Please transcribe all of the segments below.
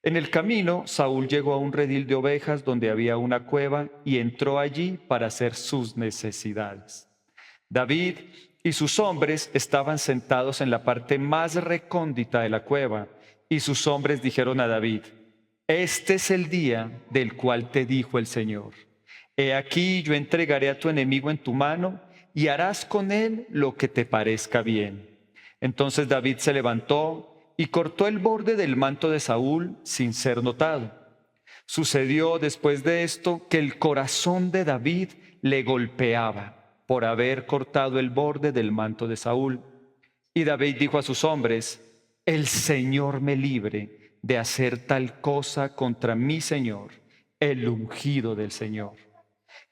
En el camino, Saúl llegó a un redil de ovejas donde había una cueva y entró allí para hacer sus necesidades. David y sus hombres estaban sentados en la parte más recóndita de la cueva, y sus hombres dijeron a David: Este es el día del cual te dijo el Señor: He aquí, yo entregaré a tu enemigo en tu mano, y harás con él lo que te parezca bien. Entonces David se levantó y cortó el borde del manto de Saúl sin ser notado. Sucedió después de esto que el corazón de David le golpeaba por haber cortado el borde del manto de Saúl. Y David dijo a sus hombres: El Señor me libre de hacer tal cosa contra mi Señor, el ungido del Señor,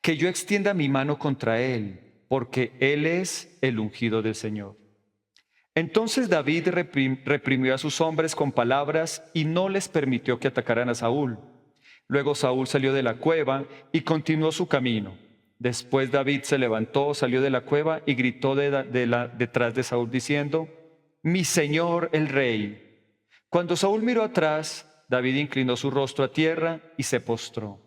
que yo extienda mi mano contra él, porque él es el ungido del Señor. Entonces David reprimió a sus hombres con palabras y no les permitió que atacaran a Saúl. Luego Saúl salió de la cueva y continuó su camino. Después David se levantó, salió de la cueva y gritó detrás de Saúl diciendo: Mi señor el rey. Cuando Saúl miró atrás, David inclinó su rostro a tierra y se postró.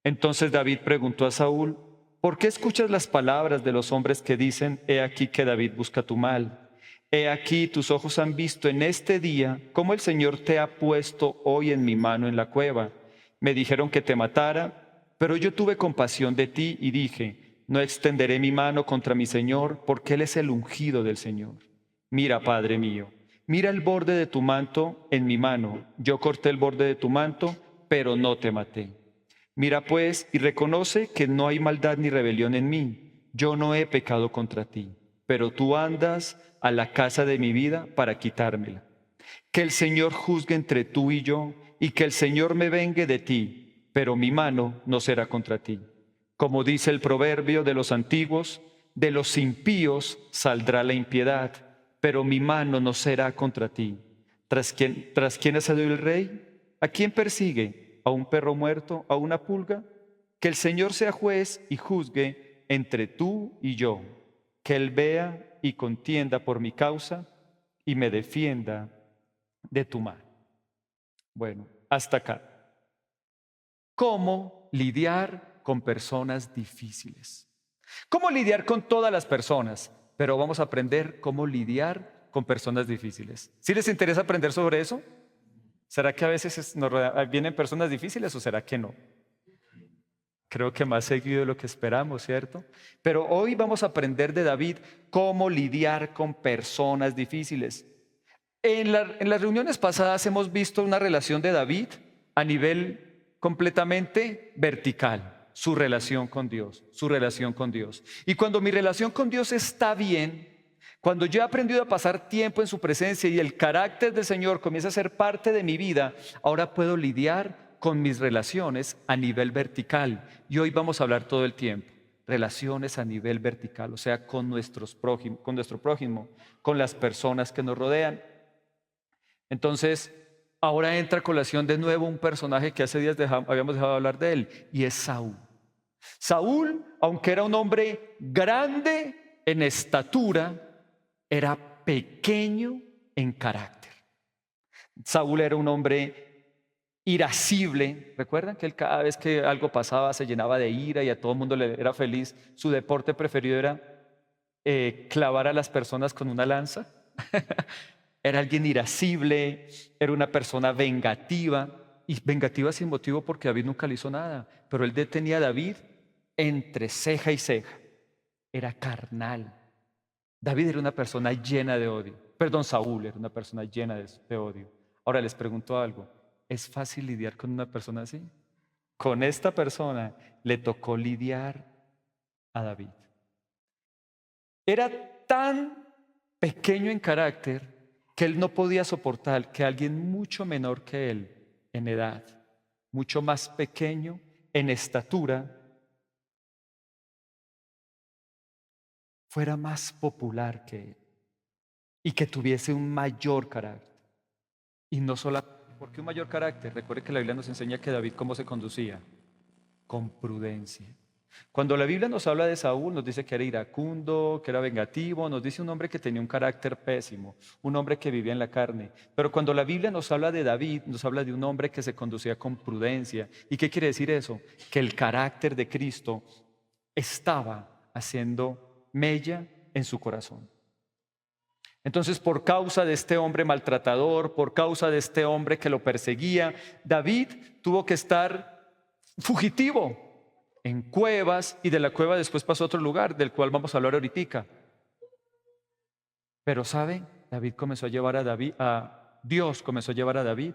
Entonces David preguntó a Saúl: ¿Por qué escuchas las palabras de los hombres que dicen: He aquí que David busca tu mal? He aquí tus ojos han visto en este día cómo el Señor te ha puesto hoy en mi mano en la cueva. Me dijeron que te matara, pero yo tuve compasión de ti y dije: No extenderé mi mano contra mi Señor, porque Él es el ungido del Señor. Mira, Padre mío, mira el borde de tu manto en mi mano. Yo corté el borde de tu manto, pero no te maté. Mira pues y reconoce que no hay maldad ni rebelión en mí. Yo no he pecado contra ti, pero tú andas a la casa de mi vida para quitármela. Que el Señor juzgue entre tú y yo, y que el Señor me vengue de ti, pero mi mano no será contra ti. Como dice el proverbio de los antiguos: de los impíos saldrá la impiedad, pero mi mano no será contra ti. ¿Tras quién ha salido el rey? ¿A quién persigue? ¿A un perro muerto? ¿A una pulga? Que el Señor sea juez y juzgue entre tú y yo. Que Él vea y contienda por mi causa y me defienda de tu mano. Bueno, hasta acá. ¿Cómo lidiar con personas difíciles? ¿Cómo lidiar con todas las personas? Pero vamos a aprender cómo lidiar con personas difíciles. ¿Sí les interesa aprender sobre eso? ¿Será que a veces vienen personas difíciles o será que no? Creo que más seguido de lo que esperamos, ¿cierto? Pero hoy vamos a aprender de David cómo lidiar con personas difíciles. En las reuniones pasadas hemos visto una relación de David a nivel completamente vertical, su relación con Dios, su relación con Dios. Y cuando mi relación con Dios está bien, cuando yo he aprendido a pasar tiempo en su presencia y el carácter del Señor comienza a ser parte de mi vida, ahora puedo lidiar con mis relaciones a nivel vertical. Y hoy vamos a hablar todo el tiempo. Relaciones a nivel vertical, o sea, con nuestro prójimo, con las personas que nos rodean. Entonces, ahora entra a colación de nuevo un personaje que hace días habíamos dejado de hablar de él, y es Saúl. Saúl, aunque era un hombre grande en estatura, era pequeño en carácter. Saúl era un hombre irascible. ¿Recuerdan que él cada vez que algo pasaba se llenaba de ira y a todo el mundo le era feliz? Su deporte preferido era clavar a las personas con una lanza. Era alguien irascible, era una persona vengativa, y vengativa sin motivo porque David nunca le hizo nada, pero él detenía a David entre ceja y ceja. Era carnal. David era una persona llena de odio. Perdón, Saúl era una persona llena de odio. Ahora les pregunto algo: ¿es fácil lidiar con una persona así? Con esta persona le tocó lidiar a David. Era tan pequeño en carácter que él no podía soportar que alguien mucho menor que él en edad, mucho más pequeño en estatura, fuera más popular que él y que tuviese un mayor carácter. Y no solo porque un mayor carácter. Recuerde que la Biblia nos enseña que David cómo se conducía: con prudencia. Cuando la Biblia nos habla de Saúl, nos dice que era iracundo, que era vengativo, nos dice un hombre que tenía un carácter pésimo, un hombre que vivía en la carne. Pero cuando la Biblia nos habla de David, nos habla de un hombre que se conducía con prudencia. ¿Y qué quiere decir eso? Que el carácter de Cristo estaba haciendo mella en su corazón. Entonces, por causa de este hombre maltratador, por causa de este hombre que lo perseguía, David tuvo que estar fugitivo en cuevas, y de la cueva después pasó a otro lugar, del cual vamos a hablar ahorita. Pero ¿sabe? David comenzó a llevar Dios comenzó a llevar a David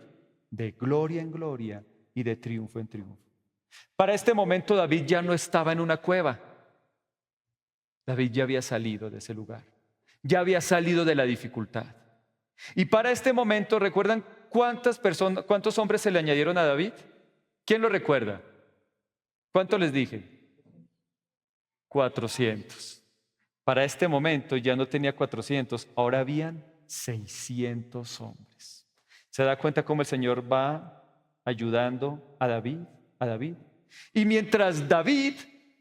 de gloria en gloria y de triunfo en triunfo. Para este momento David ya no estaba en una cueva. David ya había salido de ese lugar. Ya había salido de la dificultad. Y para este momento, ¿recuerdan cuántos hombres se le añadieron a David? ¿Quién lo recuerda? ¿Cuánto les dije? 400. Para este momento ya no tenía 400, ahora habían 600 hombres. ¿Se da cuenta cómo el Señor va ayudando a David? Y mientras David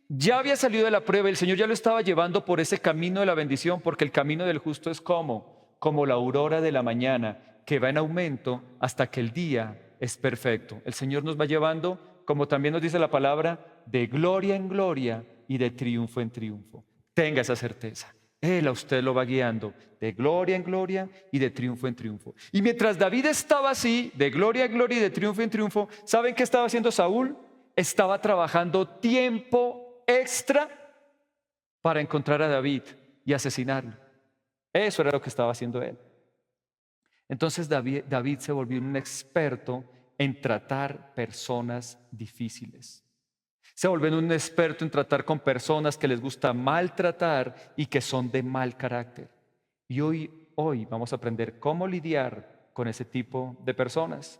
ya había salido de la prueba, el Señor ya lo estaba llevando por ese camino de la bendición, porque el camino del justo es como la aurora de la mañana, que va en aumento hasta que el día es perfecto. El Señor nos va llevando, como también nos dice la palabra, de gloria en gloria y de triunfo en triunfo. Tenga esa certeza. Él a usted lo va guiando de gloria en gloria y de triunfo en triunfo. Y mientras David estaba así, de gloria en gloria y de triunfo en triunfo, ¿saben qué estaba haciendo Saúl? Estaba trabajando tiempo extra para encontrar a David y asesinarlo. Eso era lo que estaba haciendo él. Entonces David se volvió un experto en tratar personas difíciles. Se volvió un experto en tratar con personas que les gusta maltratar y que son de mal carácter. Y hoy vamos a aprender cómo lidiar con ese tipo de personas.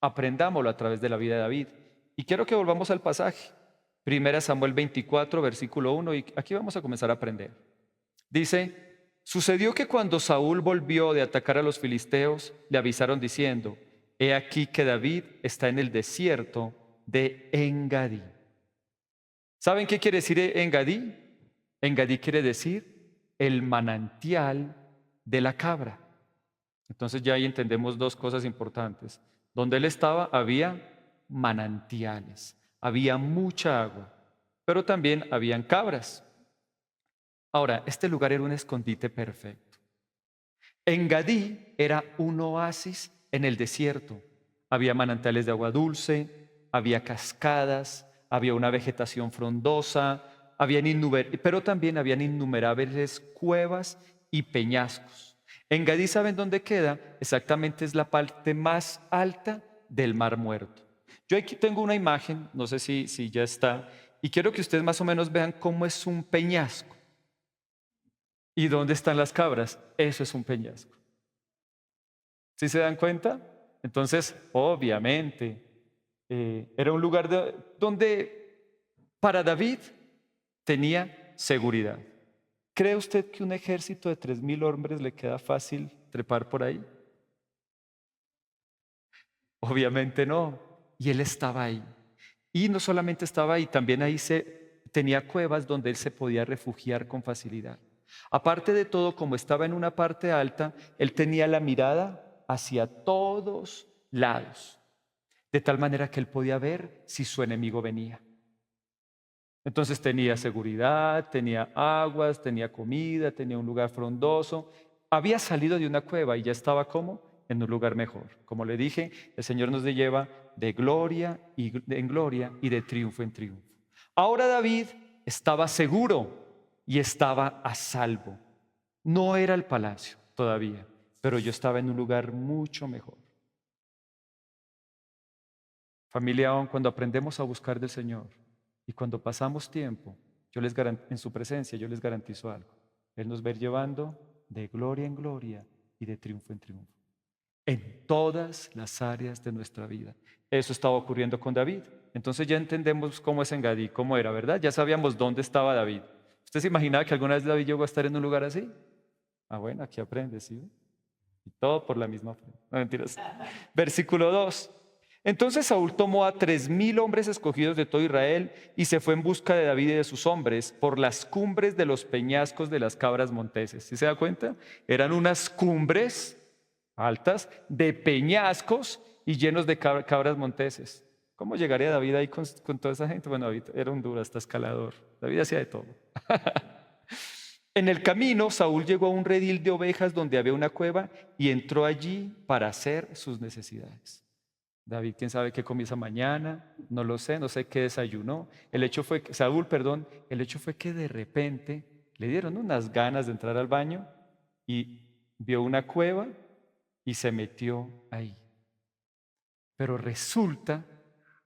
Aprendámoslo a través de la vida de David. Y quiero que volvamos al pasaje. 1 Samuel 24, versículo 1, y aquí vamos a comenzar a aprender. Dice: sucedió que cuando Saúl volvió de atacar a los filisteos, le avisaron diciendo: he aquí que David está en el desierto de Engadí. ¿Saben qué quiere decir Engadí? Engadí quiere decir el manantial de la cabra. Entonces ya ahí entendemos dos cosas importantes. Donde él estaba había manantiales, había mucha agua, pero también habían cabras. Ahora, este lugar era un escondite perfecto. Engadí era un oasis en el desierto. Había manantiales de agua dulce, había cascadas, había una vegetación frondosa, pero también habían innumerables cuevas y peñascos. Engadí, ¿saben dónde queda? Exactamente es la parte más alta del Mar Muerto. Yo aquí tengo una imagen, no sé si ya está, y quiero que ustedes más o menos vean cómo es un peñasco. ¿Y dónde están las cabras? Eso es un peñasco. ¿Sí se dan cuenta? Entonces, obviamente, era un lugar donde para David tenía seguridad. ¿Cree usted que un ejército de 3,000 hombres le queda fácil trepar por ahí? Obviamente no. Y él estaba ahí. Y no solamente estaba ahí, también ahí tenía cuevas donde él se podía refugiar con facilidad. Aparte de todo, como estaba en una parte alta, él tenía la mirada hacia todos lados, de tal manera que él podía ver si su enemigo venía. Entonces tenía seguridad, tenía aguas, tenía comida, tenía un lugar frondoso. Había salido de una cueva y ya estaba en un lugar mejor. Como le dije, el Señor nos lleva de gloria en gloria y de triunfo en triunfo. Ahora David estaba seguro y estaba a salvo. No era el palacio todavía, pero yo estaba en un lugar mucho mejor. Familia, aún cuando aprendemos a buscar del Señor y cuando pasamos tiempo en su presencia, yo les garantizo algo. Él nos va a ir llevando de gloria en gloria y de triunfo en triunfo, en todas las áreas de nuestra vida. Eso estaba ocurriendo con David. Entonces ya entendemos cómo es Engadí, cómo era, ¿verdad? Ya sabíamos dónde estaba David. ¿Usted se imaginaba que alguna vez David llegó a estar en un lugar así? Ah, bueno, aquí aprende, ¿sí? Y todo por la misma fe. No, mentiras. Versículo 2. Entonces Saúl tomó a 3.000 hombres escogidos de todo Israel y se fue en busca de David y de sus hombres por las cumbres de los peñascos de las cabras monteses. ¿Sí se da cuenta? Eran unas cumbres altas de peñascos y llenos de cabras monteses. ¿Cómo llegaría David ahí con toda esa gente? Bueno, David era un duro, hasta escalador. David hacía de todo. En el camino, Saúl llegó a un redil de ovejas donde había una cueva y entró allí para hacer sus necesidades. David, quién sabe qué comió esa mañana, no lo sé, no sé qué desayunó. Saúl, el hecho fue que de repente le dieron unas ganas de entrar al baño y vio una cueva y se metió ahí. Pero resulta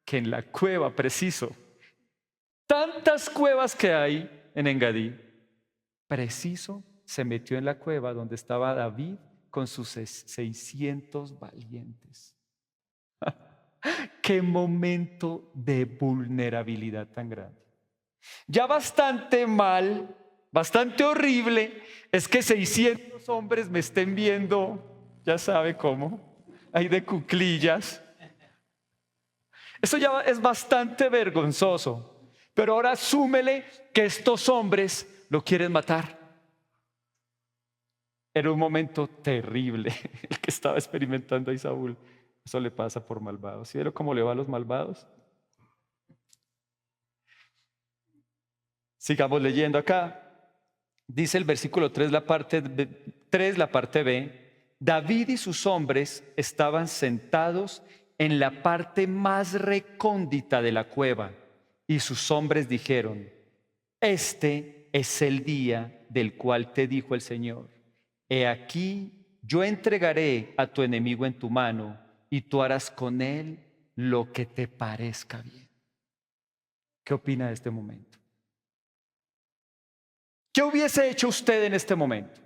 que en la cueva, preciso, tantas cuevas que hay en Engadí, preciso se metió en la cueva donde estaba David con sus 600 valientes. Qué momento de vulnerabilidad tan grande. Ya bastante mal, bastante horrible, es que 600 hombres me estén viendo, ya sabe cómo, ahí de cuclillas. Eso ya es bastante vergonzoso, pero ahora súmele que estos hombres lo quieren matar. Era un momento terrible el que estaba experimentando ahí Saúl. Eso le pasa por malvados. ¿Sí ve cómo le va a los malvados? Sigamos leyendo acá. Dice el versículo 3, la parte B. David y sus hombres estaban sentados en la parte más recóndita de la cueva, y sus hombres dijeron: este es el día del cual te dijo el Señor: he aquí, yo entregaré a tu enemigo en tu mano, y tú harás con él lo que te parezca bien. ¿Qué opina de este momento? ¿Qué hubiese hecho usted en este momento?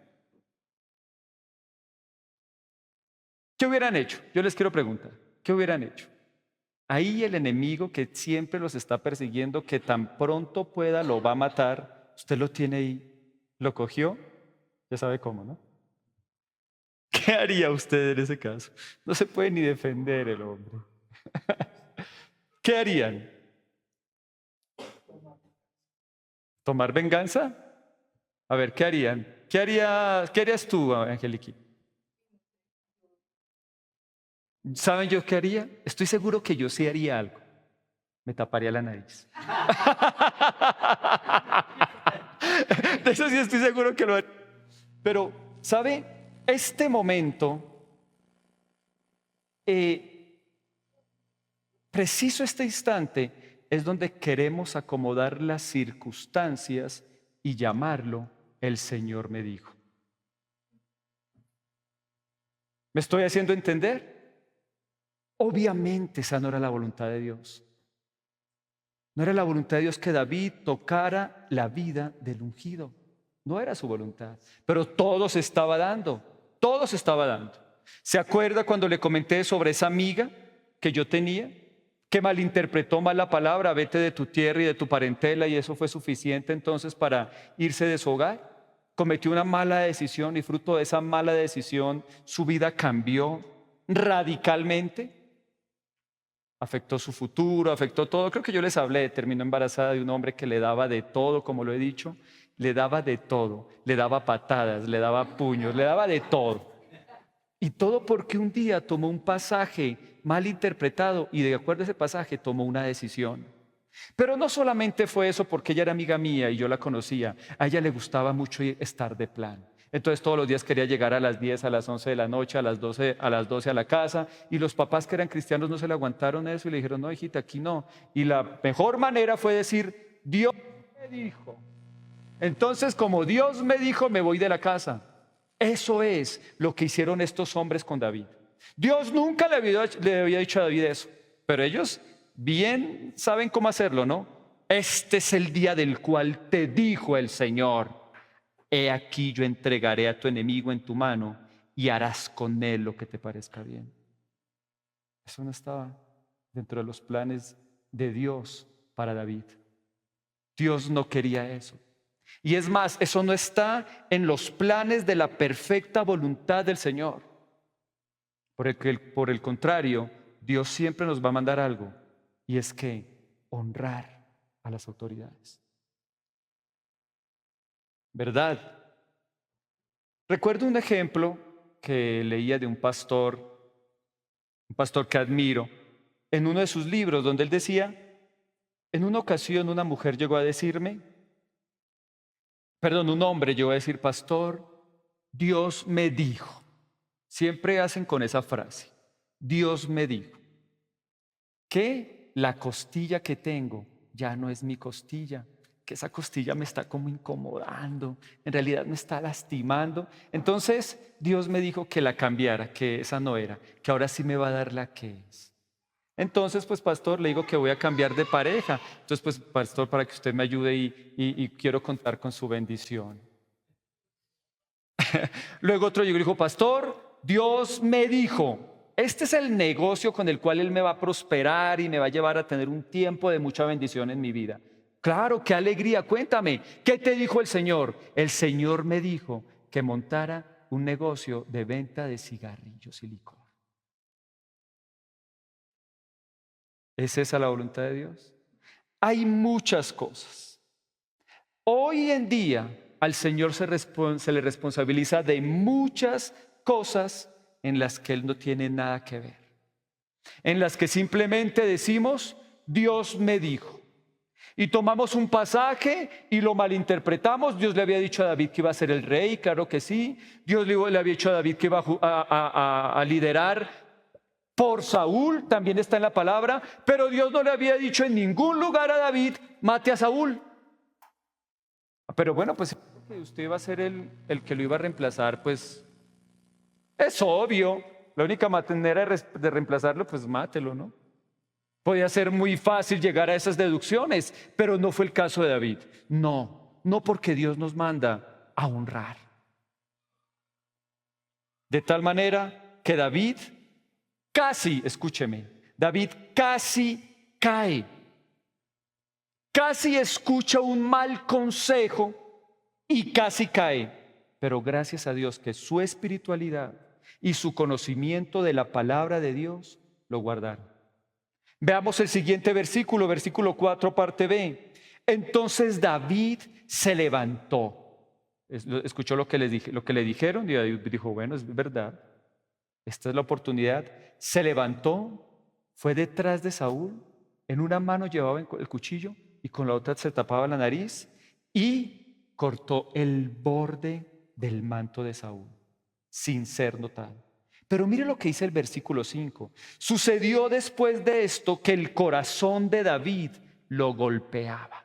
¿Qué hubieran hecho? Yo les quiero preguntar, ¿qué hubieran hecho? Ahí el enemigo que siempre los está persiguiendo, que tan pronto pueda lo va a matar, usted lo tiene ahí, lo cogió, ya sabe cómo, ¿no? ¿Qué haría usted en ese caso? No se puede ni defender el hombre. ¿Qué harían? ¿Tomar venganza? A ver, ¿qué harían? ¿Qué harías tú, Angelique? ¿Saben yo qué haría? Estoy seguro que yo sí haría algo. Me taparía la nariz. De eso sí estoy seguro que lo haría. Pero, ¿sabe? Este momento, preciso este instante, es donde queremos acomodar las circunstancias y llamarlo el Señor me dijo. ¿Me estoy haciendo entender? Obviamente esa no era la voluntad de Dios. No era la voluntad de Dios que David tocara la vida del ungido. No era su voluntad. Pero todo se estaba dando. Todo se estaba dando. ¿Se acuerda cuando le comenté sobre esa amiga que yo tenía? Que malinterpretó mal la palabra: vete de tu tierra y de tu parentela, y eso fue suficiente entonces para irse de su hogar. Cometió una mala decisión y fruto de esa mala decisión su vida cambió radicalmente. Afectó su futuro, afectó todo. Creo que yo les hablé, terminó embarazada de un hombre que le daba de todo, como lo he dicho. Le daba de todo, le daba patadas, le daba puños, le daba de todo. Y todo porque un día tomó un pasaje mal interpretado y de acuerdo a ese pasaje tomó una decisión. Pero no solamente fue eso porque ella era amiga mía y yo la conocía. A ella le gustaba mucho estar de plan. Entonces todos los días quería llegar a las 10, a las 11 de la noche, a las 12 a la casa, y los papás que eran cristianos no se le aguantaron eso y le dijeron: no, hijita, aquí no. Y la mejor manera fue decir: Dios me dijo. Entonces, como Dios me dijo, me voy de la casa. Eso es lo que hicieron estos hombres con David. Dios nunca le había dicho a David eso, pero ellos bien saben cómo hacerlo, ¿no? Este es el día del cual te dijo el Señor: he aquí, yo entregaré a tu enemigo en tu mano y harás con él lo que te parezca bien. Eso no estaba dentro de los planes de Dios para David. Dios no quería eso. Y es más, eso no está en los planes de la perfecta voluntad del Señor. Por el contrario, Dios siempre nos va a mandar algo, y es que honrar a las autoridades. ¿Verdad? Recuerdo un ejemplo que leía de un pastor que admiro, en uno de sus libros, donde él decía, en una ocasión una mujer llegó a decirme, un hombre llegó a decir, pastor, Dios me dijo. Siempre hacen con esa frase, Dios me dijo, que la costilla que tengo ya no es mi costilla, que esa costilla me está como incomodando, en realidad me está lastimando. Entonces Dios me dijo que la cambiara, que esa no era, que ahora sí me va a dar la que es. Entonces, pues pastor, le digo que voy a cambiar de pareja. Entonces, pues pastor, para que usted me ayude y quiero contar con su bendición. Luego otro llegó y dijo, pastor, Dios me dijo, este es el negocio con el cual Él me va a prosperar y me va a llevar a tener un tiempo de mucha bendición en mi vida. Claro, qué alegría, cuéntame, ¿qué te dijo el Señor? El Señor me dijo que montara un negocio de venta de cigarrillos y licor. ¿Es esa la voluntad de Dios? Hay muchas cosas. Hoy en día al Señor se le responsabiliza de muchas cosas en las que Él no tiene nada que ver. En las que simplemente decimos, Dios me dijo. Y tomamos un pasaje y lo malinterpretamos. Dios le había dicho a David que iba a ser el rey, claro que sí. Dios le había dicho a David que iba a liderar por Saúl, también está en la palabra, pero Dios no le había dicho en ningún lugar a David, mate a Saúl. Pero bueno, pues que usted iba a ser el que lo iba a reemplazar, pues es obvio. La única manera de reemplazarlo, pues mátelo, ¿no? Podía ser muy fácil llegar a esas deducciones, pero no fue el caso de David. No porque Dios nos manda a honrar. De tal manera que David David casi cae. Casi escucha un mal consejo y casi cae. Pero gracias a Dios que su espiritualidad y su conocimiento de la palabra de Dios lo guardaron. Veamos el siguiente versículo, versículo 4, parte B. Entonces David se levantó. Escuchó lo que le dijeron y David dijo, bueno, es verdad. Esta es la oportunidad. Se levantó, fue detrás de Saúl, en una mano llevaba el cuchillo y con la otra se tapaba la nariz y cortó el borde del manto de Saúl, sin ser notado. Pero mire lo que dice el versículo 5. Sucedió después de esto que el corazón de David lo golpeaba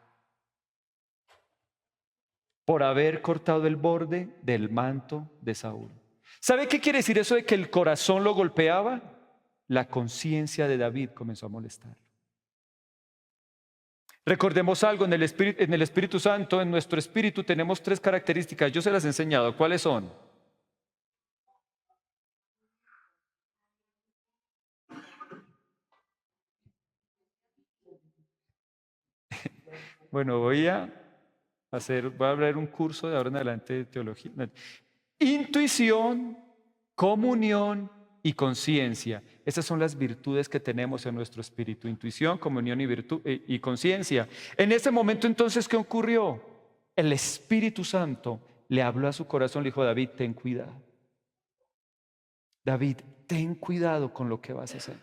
por haber cortado el borde del manto de Saúl. ¿Sabe qué quiere decir eso de que el corazón lo golpeaba? La conciencia de David comenzó a molestar. Recordemos algo, en el Espíritu Santo, en nuestro espíritu tenemos 3 características. Yo se las he enseñado. ¿Cuáles son? Bueno, voy a abrir un curso de ahora en adelante de teología. Intuición, comunión y conciencia. Esas son las virtudes que tenemos en nuestro espíritu. Intuición, comunión y conciencia. En ese momento entonces, ¿qué ocurrió? El Espíritu Santo le habló a su corazón, le dijo, David, ten cuidado. David, ten cuidado con lo que vas a hacer.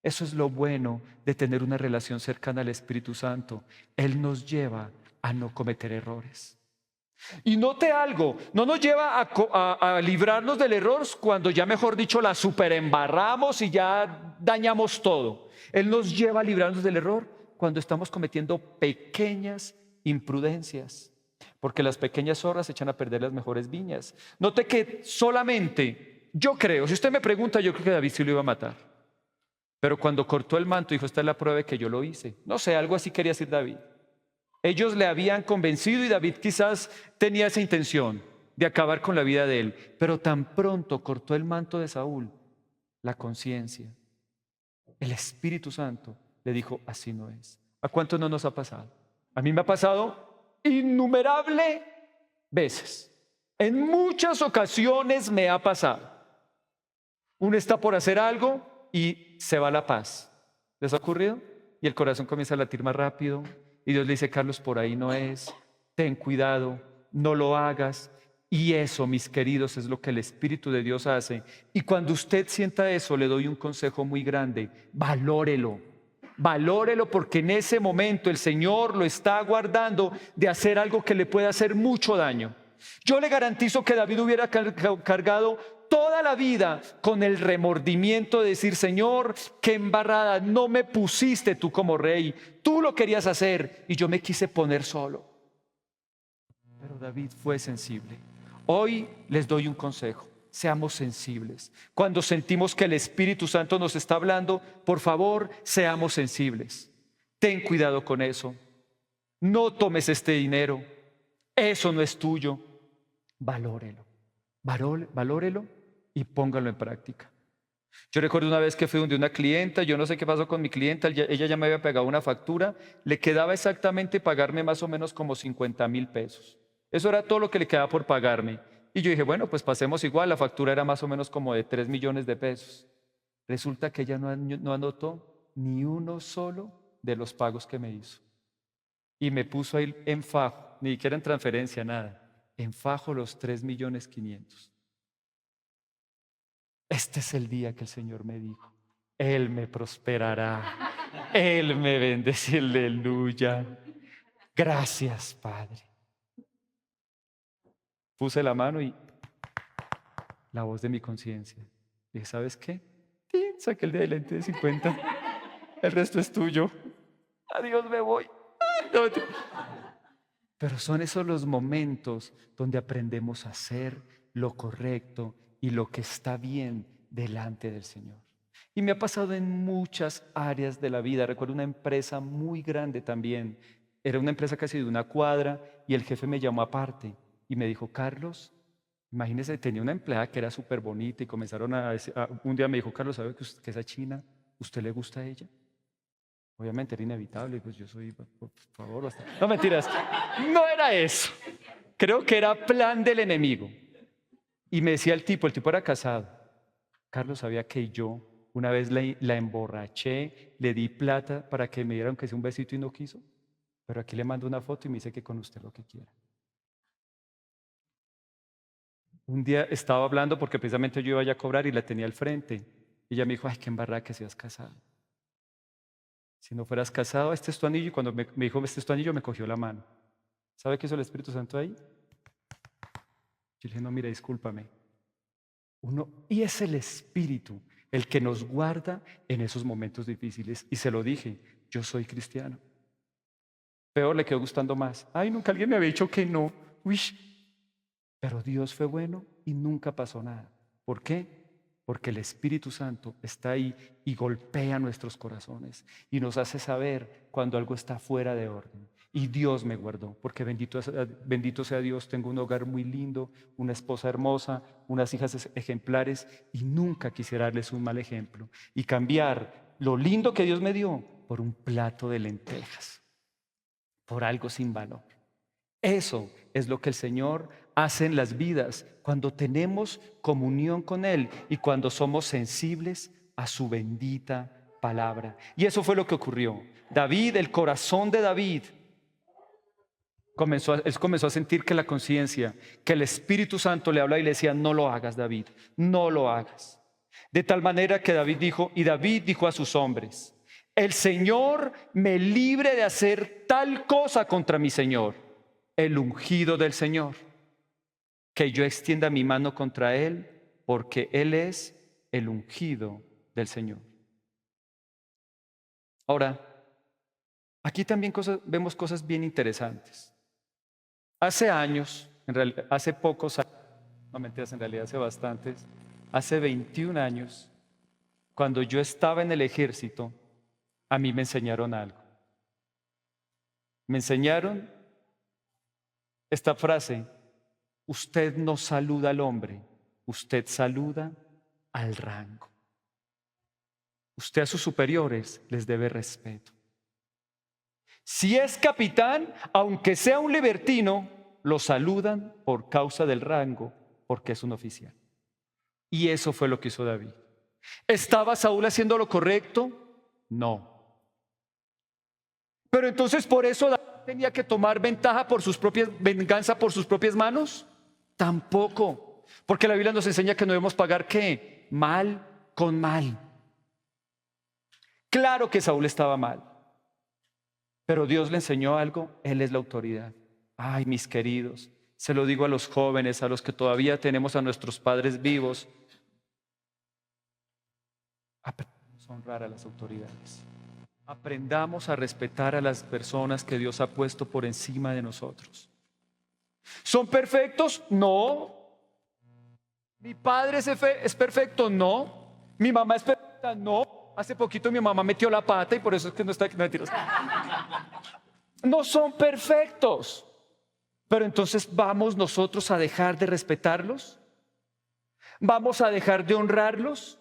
Eso es lo bueno de tener una relación cercana al Espíritu Santo. Él nos lleva a no cometer errores. Y note algo, no nos lleva a librarnos del error cuando ya, mejor dicho, la superembarramos y ya dañamos todo. Él nos lleva a librarnos del error cuando estamos cometiendo pequeñas imprudencias, porque las pequeñas zorras echan a perder las mejores viñas. Note que solamente, yo creo, si usted me pregunta, yo creo que David sí lo iba a matar. Pero cuando cortó el manto, dijo, esta es la prueba de que yo lo hice. No sé, algo así quería decir David. Ellos le habían convencido y David quizás tenía esa intención de acabar con la vida de él. Pero tan pronto cortó el manto de Saúl, la conciencia, el Espíritu Santo le dijo, así no es. ¿A cuánto no nos ha pasado? A mí me ha pasado innumerables veces. En muchas ocasiones me ha pasado. Uno está por hacer algo y se va la paz. ¿Les ha ocurrido? Y el corazón comienza a latir más rápido y Dios le dice, Carlos, por ahí no es, ten cuidado, no lo hagas. Y eso, mis queridos, es lo que el Espíritu de Dios hace. Y cuando usted sienta eso, le doy un consejo muy grande, valórelo. Valórelo porque en ese momento el Señor lo está guardando de hacer algo que le puede hacer mucho daño. Yo le garantizo que David hubiera cargado toda la vida con el remordimiento de decir, Señor, qué embarrada, no me pusiste tú como rey, tú lo querías hacer y yo me quise poner solo. Pero David fue sensible. Hoy les doy un consejo. Seamos sensibles. Cuando sentimos que el Espíritu Santo nos está hablando, por favor, seamos sensibles. Ten cuidado con eso. No tomes este dinero. Eso no es tuyo. Valórelo. Valórelo y póngalo en práctica. Yo recuerdo una vez que fui donde una clienta, yo no sé qué pasó con mi clienta, ella ya me había pagado una factura, le quedaba exactamente pagarme más o menos como 50,000 pesos. Eso era todo lo que le quedaba por pagarme. Y yo dije, bueno, pues pasemos igual, la factura era más o menos como de 3 millones de pesos. Resulta que ella no anotó ni uno solo de los pagos que me hizo. Y me puso ahí en fajo, ni siquiera en transferencia, nada. En fajo los 3,500,000. Este es el día que el Señor me dijo, Él me prosperará, Él me bendecirá, aleluya. Gracias, Padre. Puse la mano y la voz de mi conciencia. Dije, ¿sabes qué? Saqué el de adelante de 50. El resto es tuyo. Adiós, me voy. Pero son esos los momentos donde aprendemos a hacer lo correcto y lo que está bien delante del Señor. Y me ha pasado en muchas áreas de la vida. Recuerdo una empresa muy grande también. Era una empresa casi de una cuadra y el jefe me llamó aparte y me dijo, Carlos, imagínese, tenía una empleada que era súper bonita y comenzaron un día me dijo, Carlos, ¿sabe que esa china, usted le gusta a ella? Obviamente era inevitable, pues yo soy, por favor, no mentiras, no era eso. Creo que era plan del enemigo. Y me decía el tipo era casado. Carlos sabía que yo una vez la emborraché, le di plata para que me diera aunque sea un besito y no quiso. Pero aquí le mando una foto y me dice que con usted lo que quiera. Un día estaba hablando porque precisamente yo iba a cobrar y la tenía al frente. Y ella me dijo, ay, qué embarrada que seas casado. Si no fueras casado, este es tu anillo. Y cuando me dijo, este es tu anillo, me cogió la mano. ¿Sabe qué hizo el Espíritu Santo ahí? Yo le dije, no, mira, discúlpame. Y es el Espíritu el que nos guarda en esos momentos difíciles. Y se lo dije, yo soy cristiano. Peor, le quedó gustando más. Ay, nunca alguien me había dicho que no. Uy. Pero Dios fue bueno y nunca pasó nada. ¿Por qué? Porque el Espíritu Santo está ahí y golpea nuestros corazones y nos hace saber cuando algo está fuera de orden. Y Dios me guardó, porque bendito sea Dios, tengo un hogar muy lindo, una esposa hermosa, unas hijas ejemplares y nunca quisiera darles un mal ejemplo y cambiar lo lindo que Dios me dio por un plato de lentejas, por algo sin valor. Eso es lo que el Señor hace en las vidas cuando tenemos comunión con Él y cuando somos sensibles a su bendita palabra. Y eso fue lo que ocurrió. David, el corazón de David, comenzó a sentir que la conciencia, que el Espíritu Santo le hablaba y le decía, no lo hagas, David, no lo hagas. De tal manera que David dijo a sus hombres, el Señor me libre de hacer tal cosa contra mi Señor, el ungido del Señor, que yo extienda mi mano contra él, porque él es el ungido del Señor. Ahora, aquí también vemos cosas bien interesantes. Hace años, hace pocos años, no mentiras, en realidad hace bastantes, hace 21 años, cuando yo estaba en el ejército, a mí me enseñaron algo. Me enseñaron esta frase: usted no saluda al hombre, usted saluda al rango. Usted a sus superiores les debe respeto. Si es capitán, aunque sea un libertino, lo saludan por causa del rango, porque es un oficial. Y eso fue lo que hizo David. ¿Estaba Saúl haciendo lo correcto? No. Pero entonces por eso David tenía que tomar venganza por sus propias manos. Tampoco. Porque la Biblia nos enseña que no debemos pagar ¿qué? Mal con mal. Claro que Saúl estaba mal. Pero Dios le enseñó algo. Él es la autoridad. Ay, mis queridos, se lo digo a los jóvenes, a los que todavía tenemos a nuestros padres vivos. Aprendamos a honrar a las autoridades. Aprendamos a respetar a las personas que Dios ha puesto por encima de nosotros. ¿Son perfectos? No. ¿Mi padre es perfecto? No. ¿Mi mamá es perfecta? No. Hace poquito mi mamá metió la pata y por eso es que no está aquí. No, mentiras. No son perfectos. Pero entonces ¿vamos nosotros a dejar de respetarlos? ¿Vamos a dejar de honrarlos?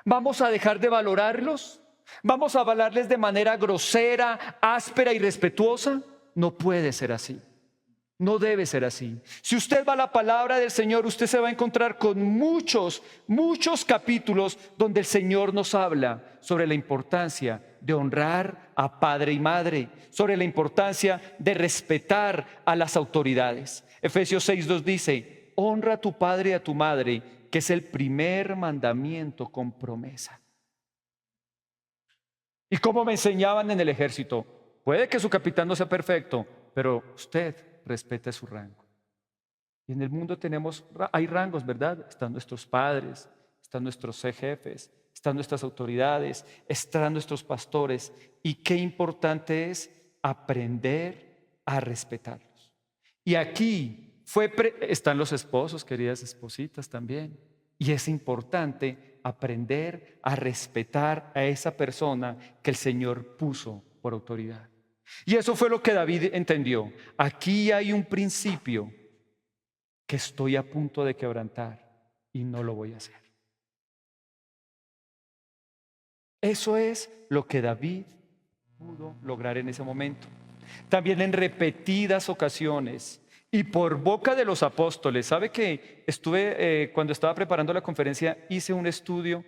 ¿Vamos a dejar de valorarlos? ¿Vamos a hablarles de manera grosera, áspera y respetuosa? No puede ser así. No debe ser así. Si usted va a la palabra del Señor, usted se va a encontrar con muchos capítulos donde el Señor nos habla sobre la importancia de honrar a padre y madre, sobre la importancia de respetar a las autoridades. Efesios 6:2 dice: honra a tu padre y a tu madre, que es el primer mandamiento con promesa. ¿Y cómo me enseñaban en el ejército? Puede que su capitán no sea perfecto, pero usted respete su rango. Y en el mundo hay rangos, ¿verdad? Están nuestros padres, están nuestros jefes, están nuestras autoridades, están nuestros pastores. Y qué importante es aprender a respetarlos. Y aquí están los esposos, queridas espositas también. Y es importante aprender a respetar a esa persona que el Señor puso por autoridad. Y eso fue lo que David entendió. Aquí hay un principio que estoy a punto de quebrantar y no lo voy a hacer. Eso es lo que David pudo lograr en ese momento. También en repetidas ocasiones y por boca de los apóstoles. ¿Sabe que cuando estaba preparando la conferencia, hice un estudio?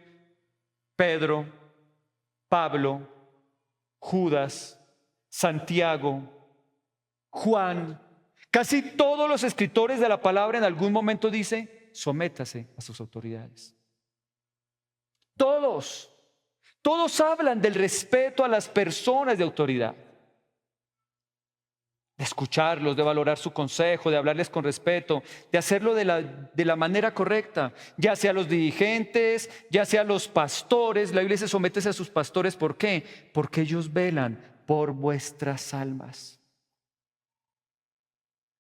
Pedro, Pablo, Judas, Santiago, Juan, casi todos los escritores de la palabra en algún momento dice: sométase a sus autoridades. Todos hablan del respeto a las personas de autoridad, de escucharlos, de valorar su consejo, de hablarles con respeto, de hacerlo de la manera correcta, ya sea los dirigentes, ya sea los pastores. La Biblia dice: sométese a sus pastores. ¿Por qué? Porque ellos velan por vuestras almas.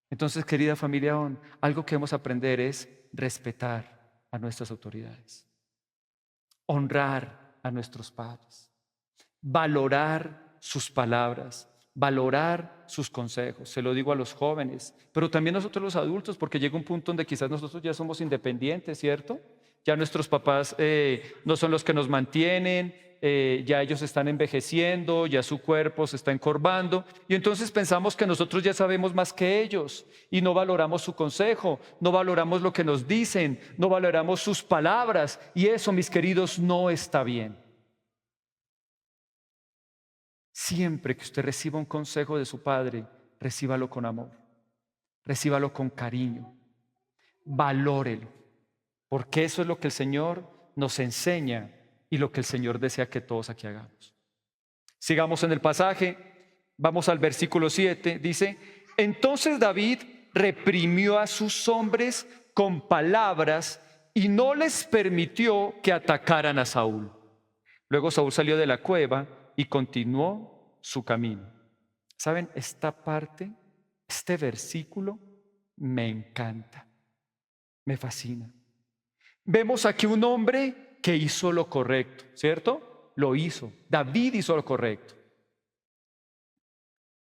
Entonces, querida familia, algo que debemos aprender es respetar a nuestras autoridades, honrar a nuestros padres, valorar sus palabras, valorar sus consejos. Se lo digo a los jóvenes, pero también nosotros los adultos, porque llega un punto donde quizás nosotros ya somos independientes, ¿cierto? Ya nuestros papás no son los que nos mantienen, ya ellos están envejeciendo, ya su cuerpo se está encorvando, y entonces pensamos que nosotros ya sabemos más que ellos y no valoramos su consejo, no valoramos lo que nos dicen, no valoramos sus palabras, y eso, mis queridos, no está bien. Siempre que usted reciba un consejo de su padre, recíbalo con amor, recíbalo con cariño, valórelo, porque eso es lo que el Señor nos enseña y lo que el Señor desea que todos aquí hagamos. Sigamos en el pasaje, vamos al versículo 7, dice: entonces David reprimió a sus hombres con palabras y no les permitió que atacaran a Saúl. Luego Saúl salió de la cueva y continuó su camino. ¿Saben? Esta parte, este versículo me encanta, me fascina. Vemos aquí un hombre que hizo lo correcto, ¿cierto? Lo hizo. David hizo lo correcto.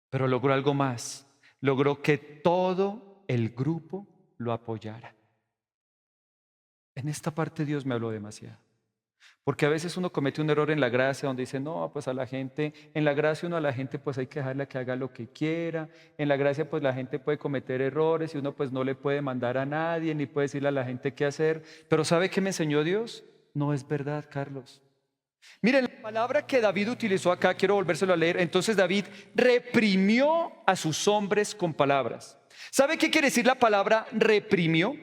Pero logró algo más. Logró que todo el grupo lo apoyara. En esta parte Dios me habló demasiado. Porque a veces uno comete un error en la gracia donde dice: no, pues a la gente, en la gracia uno a la gente pues hay que dejarla que haga lo que quiera. En la gracia pues la gente puede cometer errores y uno pues no le puede mandar a nadie ni puede decirle a la gente qué hacer. Pero ¿sabe qué me enseñó Dios? No es verdad, Carlos. Miren, la palabra que David utilizó acá, quiero volvérselo a leer. Entonces David reprimió a sus hombres con palabras. ¿Sabe qué quiere decir la palabra reprimió?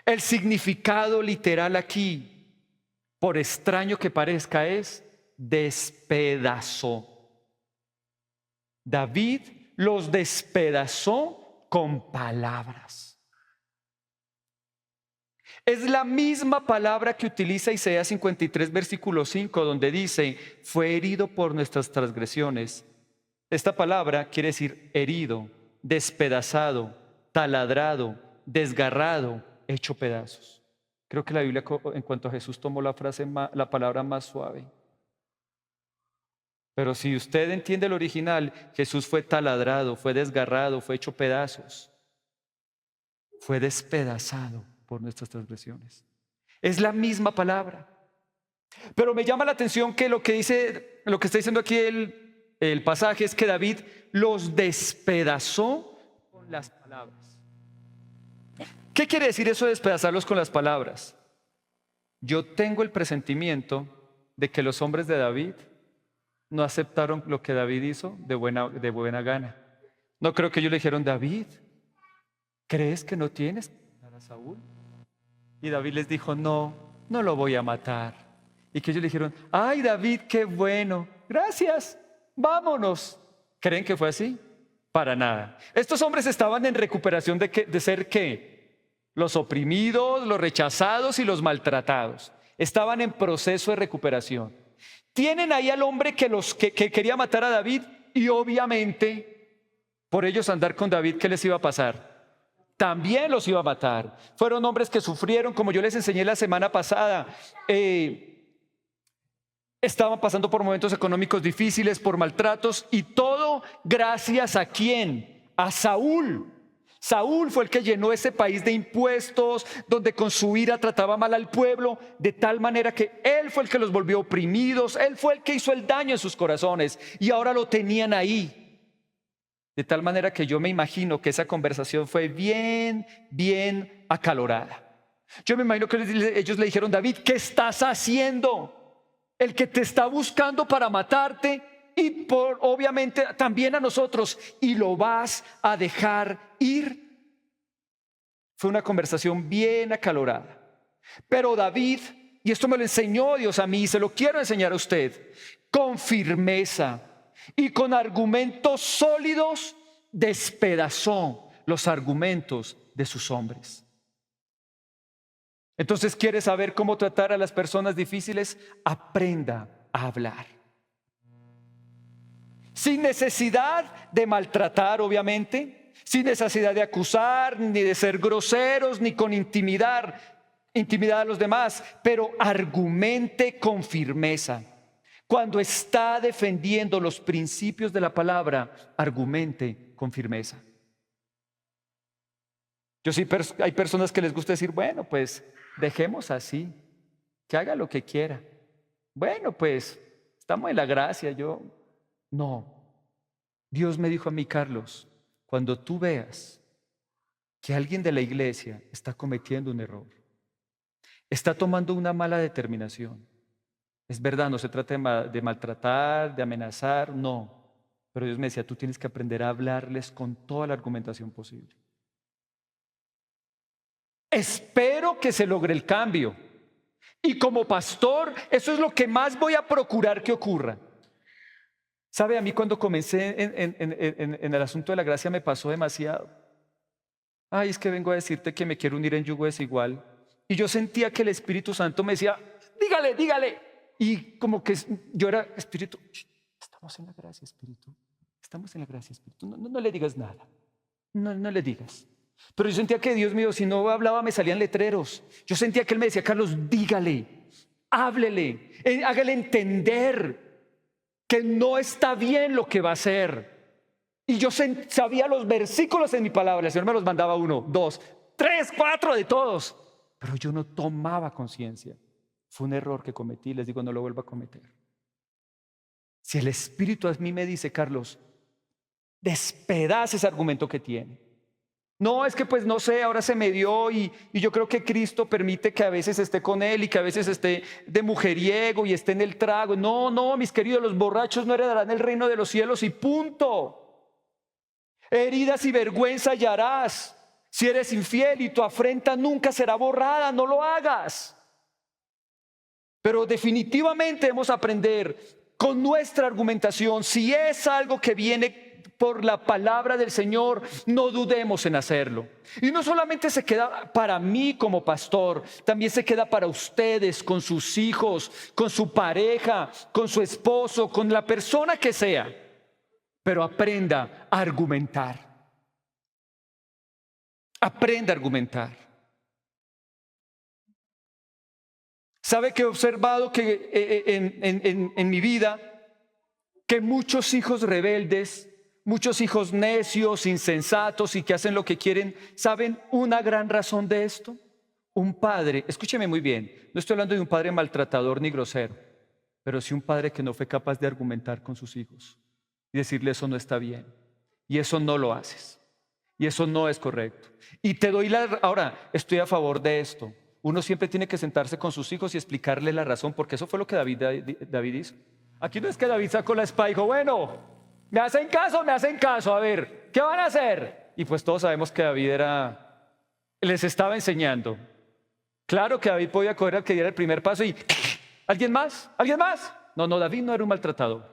El significado literal aquí, por extraño que parezca, es despedazó. David los despedazó con palabras. Es la misma palabra que utiliza Isaías 53, versículo 5, donde dice, fue herido por nuestras transgresiones. Esta palabra quiere decir herido, despedazado, taladrado, desgarrado, hecho pedazos. Creo que la Biblia en cuanto a Jesús tomó la palabra más suave. Pero si usted entiende el original, Jesús fue taladrado, fue desgarrado, fue hecho pedazos, fue despedazado por nuestras transgresiones. Es la misma palabra. Pero me llama la atención que lo que está diciendo aquí el pasaje es que David los despedazó con las palabras. ¿Qué quiere decir eso de despedazarlos con las palabras? Yo tengo el presentimiento de que los hombres de David no aceptaron lo que David hizo de buena gana. No creo que ellos le dijeron, David, ¿crees que no tienes que matar a Saúl? Y David les dijo, no lo voy a matar. Y que ellos le dijeron, ay David, qué bueno, gracias, vámonos. ¿Creen que fue así? Para nada. Estos hombres estaban en recuperación de ser ¿qué? Los oprimidos, los rechazados y los maltratados. Estaban en proceso de recuperación. Tienen ahí al hombre que quería matar a David y obviamente por ellos andar con David, ¿qué les iba a pasar? También los iba a matar. Fueron hombres que sufrieron, como yo les enseñé la semana pasada. Estaban pasando por momentos económicos difíciles, por maltratos y todo gracias ¿a quién? A Saúl. Saúl fue el que llenó ese país de impuestos, donde con su ira trataba mal al pueblo, de tal manera que él fue el que los volvió oprimidos, él fue el que hizo el daño en sus corazones y ahora lo tenían ahí. De tal manera que yo me imagino que esa conversación fue bien acalorada. Yo me imagino que ellos le dijeron, David, ¿qué estás haciendo? El que te está buscando para matarte y obviamente también a nosotros, y lo vas a dejar ir. Fue una conversación bien acalorada. Pero David, y esto me lo enseñó Dios a mí y se lo quiero enseñar a usted, con firmeza y con argumentos sólidos despedazó los argumentos de sus hombres. Entonces, ¿quiere saber cómo tratar a las personas difíciles? Aprenda a hablar. Sin necesidad de maltratar, obviamente, sin necesidad de acusar, ni de ser groseros, ni con intimidar a los demás, pero argumente con firmeza. Cuando está defendiendo los principios de la palabra, argumente con firmeza. Hay personas que les gusta decir, bueno, pues dejemos así, que haga lo que quiera. Bueno, pues estamos en la gracia, no. Dios me dijo a mí, Carlos, cuando tú veas que alguien de la iglesia está cometiendo un error, está tomando una mala determinación, es verdad, no se trata de maltratar, de amenazar, no. Pero Dios me decía, tú tienes que aprender a hablarles con toda la argumentación posible. Espero que se logre el cambio. Y como pastor, eso es lo que más voy a procurar que ocurra. ¿Sabe? A mí cuando comencé en el asunto de la gracia me pasó demasiado. Ay, es que vengo a decirte que me quiero unir en yugo desigual. Y yo sentía que el Espíritu Santo me decía, dígale. Y como que yo era, Espíritu, estamos en la gracia, Espíritu. Estamos en la gracia, Espíritu. No le digas nada. No le digas. Pero yo sentía que Dios mío, si no hablaba me salían letreros. Yo sentía que Él me decía, Carlos, dígale, háblele, hágale entender que no está bien lo que va a hacer. Y yo sabía los versículos en mi palabra. El Señor me los mandaba 1, 2, 3, 4 de todos. Pero yo no tomaba conciencia. Fue un error que cometí, les digo, no lo vuelvo a cometer. Si el Espíritu a mí me dice, Carlos, despedaza ese argumento que tiene. No, es que pues no sé, ahora se me dio y yo creo que Cristo permite que a veces esté con él y que a veces esté de mujeriego y esté en el trago. No, no, mis queridos, los borrachos no heredarán el reino de los cielos y punto. Heridas y vergüenza hallarás si eres infiel y tu afrenta nunca será borrada, no lo hagas. Pero definitivamente debemos aprender con nuestra argumentación, si es algo que viene por la palabra del Señor, no dudemos en hacerlo. Y no solamente se queda para mí como pastor, también se queda para ustedes, con sus hijos, con su pareja, con su esposo, con la persona que sea. Pero aprenda a argumentar. Aprenda a argumentar. ¿Sabe que he observado que en mi vida, que muchos hijos rebeldes, muchos hijos necios, insensatos y que hacen lo que quieren, ¿saben una gran razón de esto? Un padre, escúcheme muy bien, no estoy hablando de un padre maltratador ni grosero, pero sí un padre que no fue capaz de argumentar con sus hijos y decirle eso no está bien y eso no lo haces y eso no es correcto. Y te doy ahora, estoy a favor de esto. Uno siempre tiene que sentarse con sus hijos y explicarle la razón, porque eso fue lo que David hizo. Aquí no es que David sacó la espada y dijo, bueno, me hacen caso, a ver, ¿qué van a hacer? Y pues todos sabemos que David les estaba enseñando. Claro que David podía coger al que diera el primer paso y ¿alguien más? ¿Alguien más? No, David no era un maltratador.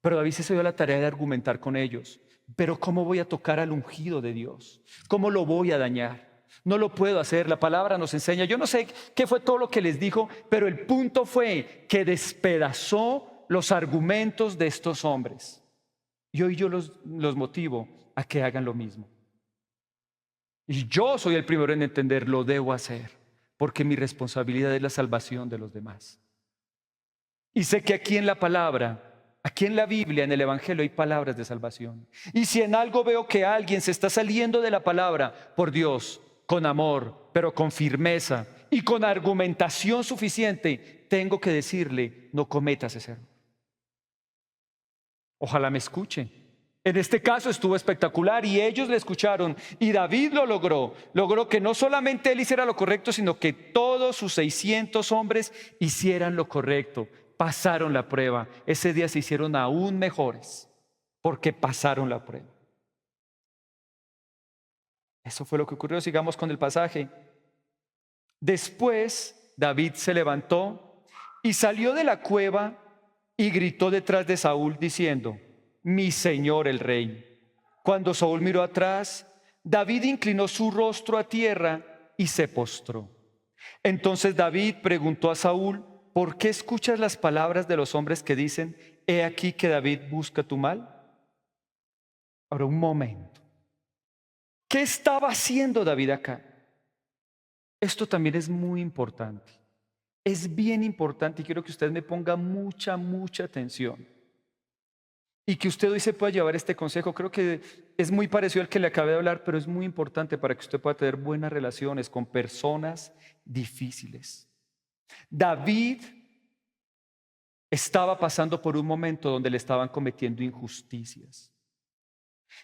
Pero David se dio la tarea de argumentar con ellos. Pero ¿cómo voy a tocar al ungido de Dios? ¿Cómo lo voy a dañar? No lo puedo hacer, la palabra nos enseña. Yo no sé qué fue todo lo que les dijo, pero el punto fue que despedazó los argumentos de estos hombres. Y hoy yo los motivo a que hagan lo mismo. Y yo soy el primero en entender, lo debo hacer, porque mi responsabilidad es la salvación de los demás. Y sé que aquí en la palabra, aquí en la Biblia, en el Evangelio, hay palabras de salvación. Y si en algo veo que alguien se está saliendo de la palabra, por Dios, con amor, pero con firmeza y con argumentación suficiente, tengo que decirle, no cometas ese error. Ojalá me escuche. En este caso estuvo espectacular y ellos le escucharon y David lo logró. Logró que no solamente él hiciera lo correcto, sino que todos sus 600 hombres hicieran lo correcto. Pasaron la prueba. Ese día se hicieron aún mejores porque pasaron la prueba. Eso fue lo que ocurrió. Sigamos con el pasaje. Después David se levantó y salió de la cueva y gritó detrás de Saúl diciendo, mi señor el rey. Cuando Saúl miró atrás, David inclinó su rostro a tierra y se postró. Entonces David preguntó a Saúl, ¿por qué escuchas las palabras de los hombres que dicen, he aquí que David busca tu mal? Ahora un momento. ¿Qué estaba haciendo David acá? Esto también es muy importante. Es bien importante y quiero que usted me ponga mucha atención. Y que usted hoy se pueda llevar este consejo. Creo que es muy parecido al que le acabé de hablar, pero es muy importante para que usted pueda tener buenas relaciones con personas difíciles. David estaba pasando por un momento donde le estaban cometiendo injusticias.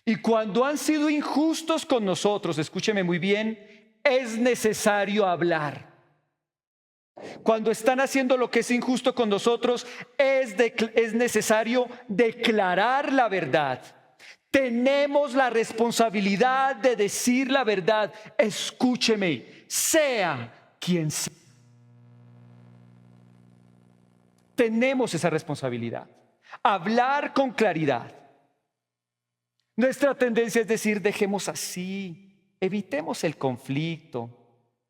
Y cuando han sido injustos con nosotros, escúcheme muy bien, es necesario hablar. Cuando están haciendo lo que es injusto con nosotros, es necesario declarar la verdad. Tenemos la responsabilidad de decir la verdad. Escúcheme, sea quien sea. Tenemos esa responsabilidad. Hablar con claridad. Nuestra tendencia es decir, dejemos así, evitemos el conflicto,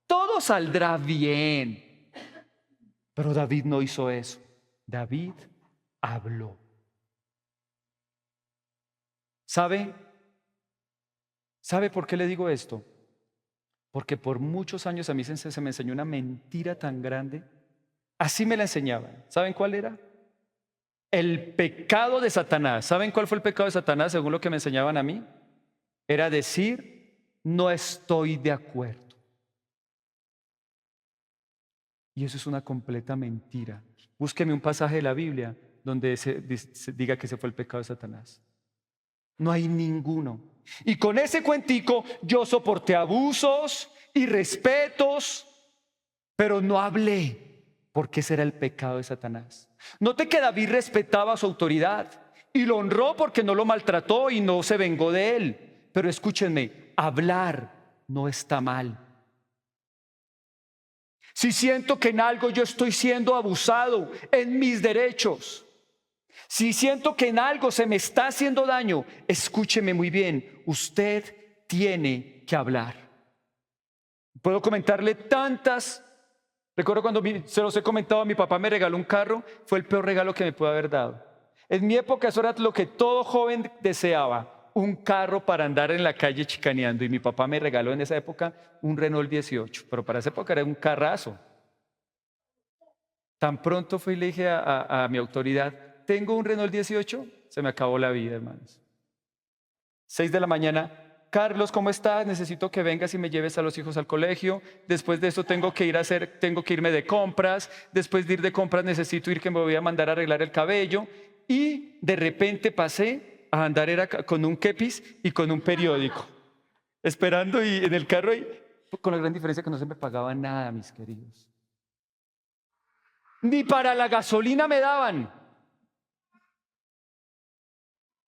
todo saldrá bien. Pero David no hizo eso. David habló. ¿Sabe por qué le digo esto? Porque por muchos años a mí se me enseñó una mentira tan grande. Así me la enseñaban. ¿Saben cuál era? El pecado de Satanás. ¿Saben cuál fue el pecado de Satanás según lo que me enseñaban a mí? Era decir, no estoy de acuerdo. Y eso es una completa mentira. Búsqueme un pasaje de la Biblia donde se diga que ese fue el pecado de Satanás. No hay ninguno. Y con ese cuentico yo soporté abusos, irrespetos, pero no hablé, porque ese era el pecado de Satanás. Note que David respetaba su autoridad y lo honró porque no lo maltrató y no se vengó de él. Pero escúchenme, hablar no está mal. Si siento que en algo yo estoy siendo abusado en mis derechos, si siento que en algo se me está haciendo daño, escúcheme muy bien, usted tiene que hablar. Puedo comentarle tantas. Recuerdo cuando se los he comentado, mi papá me regaló un carro, fue el peor regalo que me pudo haber dado. En mi época eso era lo que todo joven deseaba, un carro para andar en la calle chicaneando. Y mi papá me regaló en esa época un Renault 18, pero para esa época era un carrazo. Tan pronto fui y le dije a mi autoridad, tengo un Renault 18, se me acabó la vida, hermanos. 6 de la mañana. Carlos, ¿cómo estás? Necesito que vengas y me lleves a los hijos al colegio. Después de eso tengo que irme de compras. Después de ir de compras necesito ir que me voy a mandar a arreglar el cabello. Y de repente pasé a andar con un kepis y con un periódico. Esperando y en el carro, con la gran diferencia que no se me pagaba nada, mis queridos. Ni para la gasolina me daban.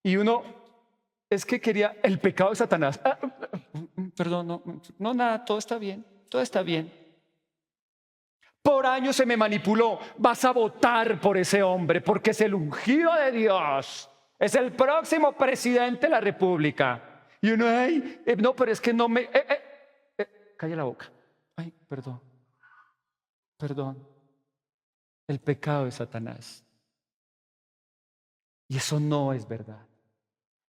Y uno... Es que quería el pecado de Satanás. Perdón, no, nada, todo está bien, todo está bien. Por años se me manipuló. Vas a votar por ese hombre porque es el ungido de Dios. Es el próximo presidente de la República. Y uno, no, pero es que no me... calla la boca. Ay, perdón. El pecado de Satanás. Y eso no es verdad.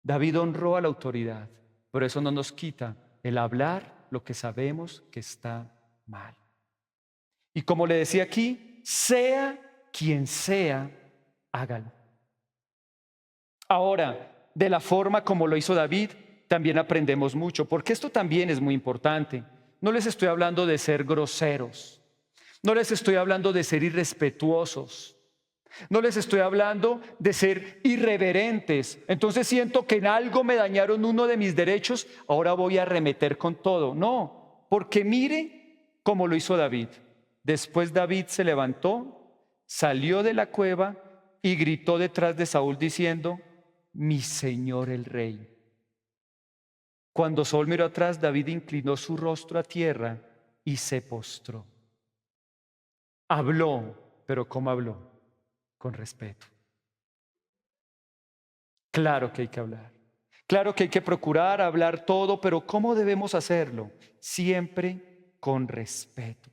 David honró a la autoridad, pero eso no nos quita el hablar lo que sabemos que está mal. Y como le decía aquí, sea quien sea, hágalo. Ahora, de la forma como lo hizo David, también aprendemos mucho, porque esto también es muy importante. No les estoy hablando de ser groseros, no les estoy hablando de ser irrespetuosos. No les estoy hablando de ser irreverentes. Entonces siento que en algo me dañaron uno de mis derechos, ahora voy a arremeter con todo. No, porque mire cómo lo hizo David. Después David se levantó, salió de la cueva y gritó detrás de Saúl diciendo, mi señor el rey. Cuando Saúl miró atrás, David inclinó su rostro a tierra y se postró. Habló, pero ¿cómo habló? Con respeto. Claro que hay que hablar. Claro que hay que procurar hablar todo, pero ¿cómo debemos hacerlo? Siempre con respeto.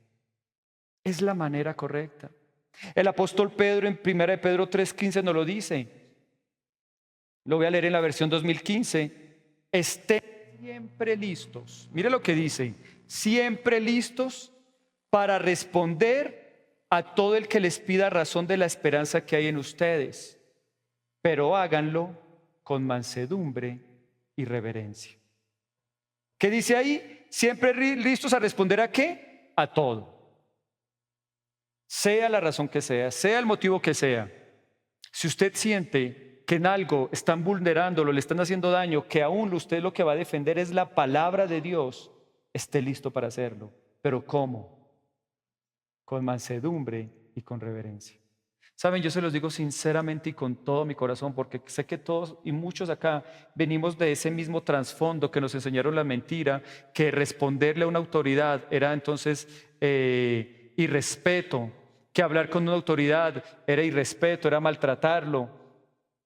Es la manera correcta. El apóstol Pedro en 1 de Pedro 3:15 nos lo dice. Lo voy a leer en la versión 2015. Estén siempre listos. Mire lo que dice. Siempre listos para responder a todo el que les pida razón de la esperanza que hay en ustedes, pero háganlo con mansedumbre y reverencia. ¿Qué dice ahí? Siempre listos a responder ¿a qué? A todo. Sea la razón que sea el motivo que sea. Si usted siente que en algo están vulnerándolo, le están haciendo daño, que aún usted lo que va a defender es la palabra de Dios, esté listo para hacerlo. ¿Pero cómo? Con mansedumbre y con reverencia. Saben, yo se los digo sinceramente y con todo mi corazón, porque sé que todos y muchos acá venimos de ese mismo trasfondo que nos enseñaron la mentira, que responderle a una autoridad era entonces irrespeto, que hablar con una autoridad era irrespeto, era maltratarlo,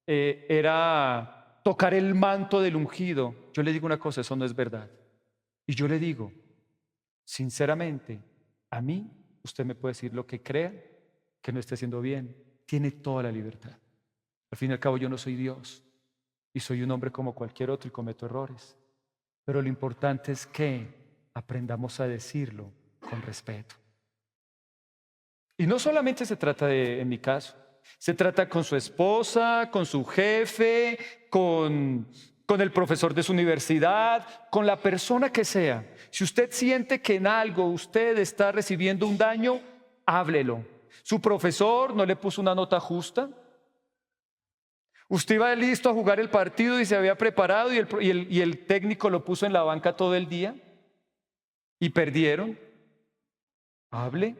era tocar el manto del ungido. Yo le digo una cosa, eso no es verdad. Y yo le digo, sinceramente, a mí usted me puede decir lo que crea que no esté haciendo bien. Tiene toda la libertad. Al fin y al cabo yo no soy Dios y soy un hombre como cualquier otro y cometo errores. Pero lo importante es que aprendamos a decirlo con respeto. Y no solamente se trata en mi caso, se trata con su esposa, con su jefe, con el profesor de su universidad, con la persona que sea. Si usted siente que en algo usted está recibiendo un daño, háblelo. ¿Su profesor no le puso una nota justa? Usted iba listo a jugar el partido y se había preparado y el técnico lo puso en la banca todo el día y perdieron. Hable.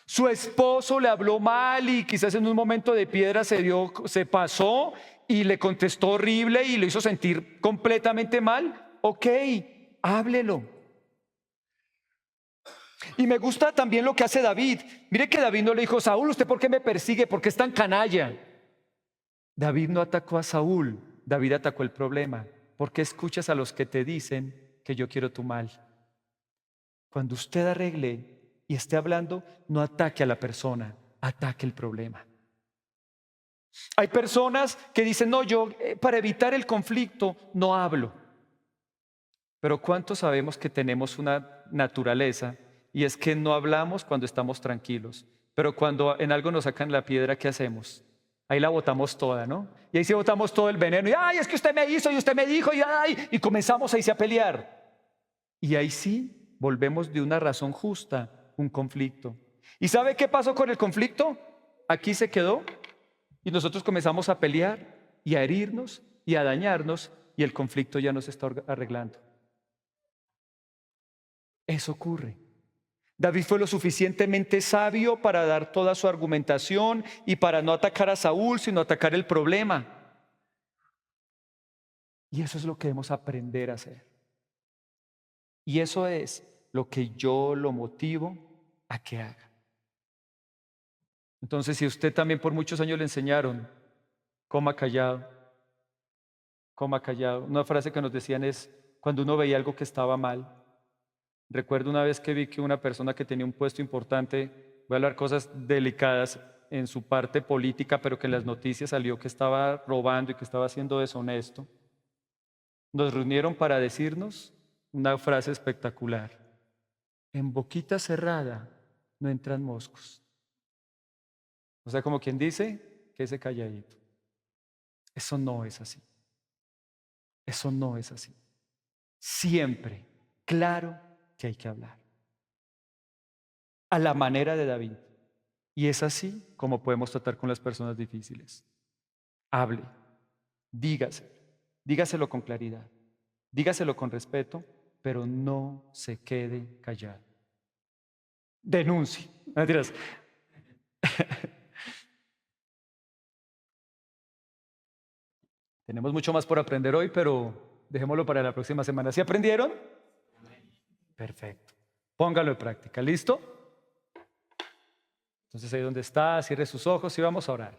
Su esposo le habló mal y quizás en un momento de piedra se pasó y le contestó horrible y lo hizo sentir completamente mal. Ok, háblelo. Y me gusta también lo que hace David. Mire que David no le dijo: Saúl, ¿usted por qué me persigue? ¿Por qué es tan canalla? David no atacó a Saúl, David atacó el problema. ¿Por qué escuchas a los que te dicen que yo quiero tu mal? Cuando usted arregle y esté hablando, no ataque a la persona, ataque el problema. Hay personas que dicen: no, yo para evitar el conflicto no hablo. Pero ¿cuántos sabemos que tenemos una naturaleza y es que no hablamos cuando estamos tranquilos? Pero cuando en algo nos sacan la piedra, ¿qué hacemos? Ahí la botamos toda, ¿no? Y ahí sí botamos todo el veneno. Y ¡ay, es que usted me hizo y usted me dijo! Y comenzamos ahí sí a pelear. Y ahí sí volvemos de una razón justa un conflicto. ¿Y sabe qué pasó con el conflicto? Aquí se quedó y nosotros comenzamos a pelear y a herirnos y a dañarnos y el conflicto ya no se está arreglando. Eso ocurre. David fue lo suficientemente sabio para dar toda su argumentación y para no atacar a Saúl, sino atacar el problema. Y eso es lo que debemos aprender a hacer. Y eso es lo que yo lo motivo a que haga. Entonces, si usted también por muchos años le enseñaron: coma callado, coma callado. Una frase que nos decían es cuando uno veía algo que estaba mal. Recuerdo una vez que vi que una persona que tenía un puesto importante, voy a hablar cosas delicadas en su parte política, pero que en las noticias salió que estaba robando y que estaba siendo deshonesto. Nos reunieron para decirnos una frase espectacular: en boquita cerrada no entran moscos. O sea, como quien dice, que ese calladito. Eso no es así. Eso no es así. Siempre, claro que hay que hablar. A la manera de David. Y es así como podemos tratar con las personas difíciles. Hable, dígaselo con claridad, dígaselo con respeto, pero no se quede callado. Denuncie. Mentiras. Tenemos mucho más por aprender hoy, pero dejémoslo para la próxima semana. ¿Sí aprendieron? Perfecto. Póngalo en práctica. ¿Listo? Entonces ahí donde está, cierre sus ojos y vamos a orar.